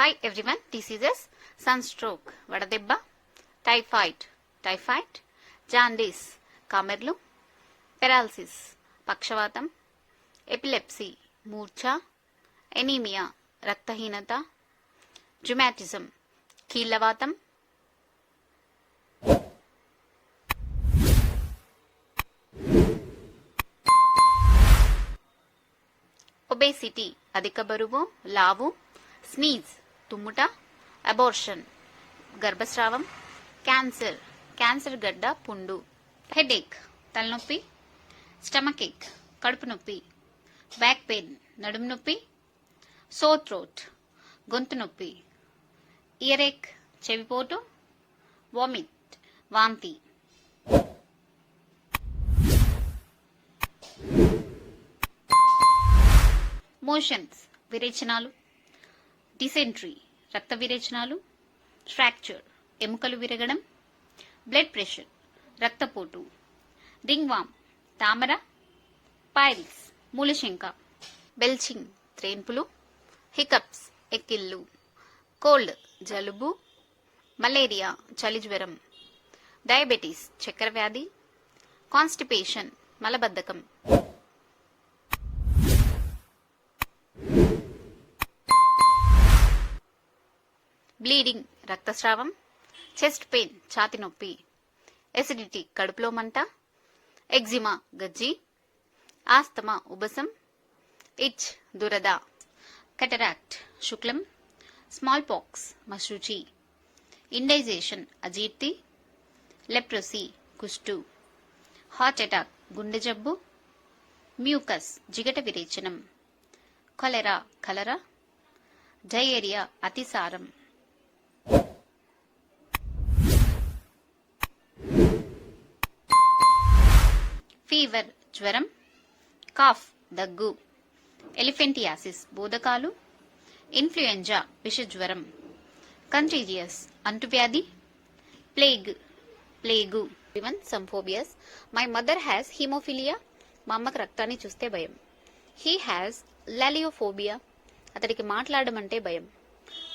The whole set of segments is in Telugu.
Hi everyone, diseases, sunstroke, vadadebba, typhoid, jaundice, kamerlu, paralysis, pakshavatam, epilepsy, మూర్ఛ, ఎనీమియా, రక్తహీనత, rheumatism, కీళ్ళవాతం, ఒబేసిటీ, అధిక బరువు, లావు, స్నీజ్, తుమ్ముట, అబోర్షన్, గర్భస్రావం, క్యాన్సర్ గడ్డ, పుండు, హెడేక్, తలనొప్పి, స్టమక్ ఏక్, కడుపు నొప్పి, బ్యాక్ పెయిన్, నడుము నొప్పి, సోర్ థ్రోట్, గొంతు నొప్పి, ఇయర్ ఏక్, చెవిపోటు, వామిట్, వాంతి. మోషన్స్, విరేచనాలు, డిసెంట్రీ, రక్త విరేచనాలు, ఫ్రాక్చర్, ఎముకలు విరగడం, బ్లడ్ ప్రెషర్, రక్తపోటు, రింగ్ వామ్, తామర, పైల్స్, మూలశంక, బెల్చింగ్, త్రేన్పులు, హికప్స్, ఎక్కిళ్ళు, కోల్డ్, జలుబు, మలేరియా, చలి జ్వరం, డయాబెటీస్, చక్కెర వ్యాధి, కాన్స్టిపేషన్, మలబద్ధకం. బ్లీడింగ్, రక్తస్రావం, చెస్ట్ పెయిన్, ఛాతి నొప్పి, ఎసిడిటీ, కడుపులో మంట, ఎగ్జిమా, గజ్జి, ఆస్తమా, ఉబసం, ఇచ్, దురద, కటరాక్ట్, శుక్లం, స్మాల్ పాక్స్, మశూచి, ఇండైజేషన్, అజీర్తి, లెప్రసీ, కుష్టు, హార్ట్ అటాక్, గుండె జబ్బు, మ్యూకస్, జిగట విరేచనం, కలరా, డయేరియా, అతిసారం. ఫీవర్, జ్వరం, కాఫ్, దగ్గు, ఎలిఫెంటియాసిస్, బోధకాలు, ఇన్ఫ్లుయెంజా, విషజ్వరం, కంటేజియస్, అంటువ్యాధి, plague. Even some phobias. My mother has haemophilia, మా అమ్మకు రక్తాన్ని చూస్తే భయం. హీ హ్యాస్ లాలియోఫోబియా, అతడికి మాట్లాడడం అంటే భయం.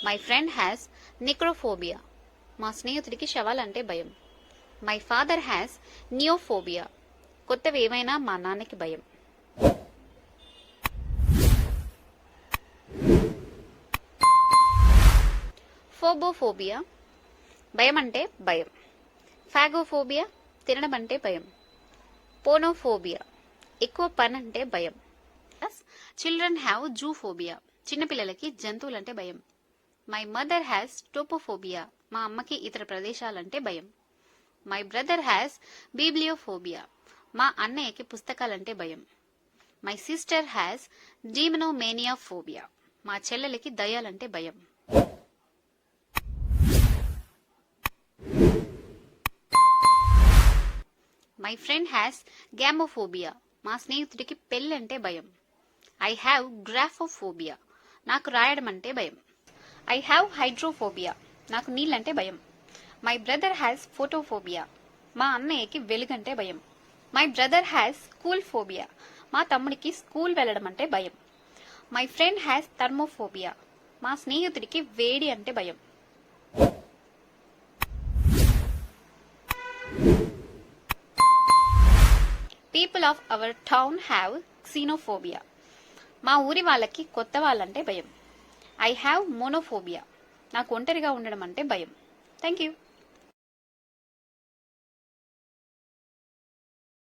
మై ఫ్రెండ్ హ్యాస్ నిక్రోఫోబియా, మా స్నేహితుడికి శవాలంటే భయం. మై ఫాదర్ హ్యాస్ నియోఫోబియా, కొత్తవి ఏమైనా మా నాన్నకి భయం. ఫోబోఫోబియా, భయం అంటే భయం. ఫాగోఫోబియా, తినడం అంటే భయం. పోనోఫోబియా, ఎక్కువ పని అంటే భయం. చిల్డ్రన్ హ్యావ్ జూఫోబియా, చిన్నపిల్లలకి జంతువులంటే భయం. మై మదర్ హ్యాస్ టోపోఫోబియా, మా అమ్మకి ఇతర ప్రదేశాలంటే భయం. మై బ్రదర్ హ్యాస్ బిబ్లియోఫోబియా, మా అన్నయ్యకి పుస్తకాలంటే భయం. మై సిస్టర్ హ్యాస్ డీమనోమేనియా ఫోబియా, మా చెల్లెలకి దయ్యాలంటే భయం. మై ఫ్రెండ్ హ్యాస్ గ్యామోఫోబియా, మా స్నేహితుడికి పెళ్ళంటే భయం. ఐ హ్యావ్ గ్రాఫోఫోబియా, నాకు రాయడం అంటే భయం. ఐ హ్యావ్ హైడ్రోఫోబియా, నాకు నీళ్ళంటే భయం. మై బ్రదర్ హ్యాస్ ఫోటోఫోబియా, మా అన్నయ్యకి వెలుగంటే భయం. My brother has school phobia, మా తమ్ముడికి స్కూల్ వెళ్ళడం అంటే భయం. మై ఫ్రెండ్ హ్యాస్ థర్మోఫోబియా, మా స్నేహితుడికి వేడి అంటే భయం. People of our town have xenophobia, మా ఊరి వాళ్ళకి కొత్త వాళ్ళంటే భయం. ఐ హ్యావ్ మోనోఫోబియా, నాకు ఒంటరిగా ఉండడం అంటే భయం. Thank you.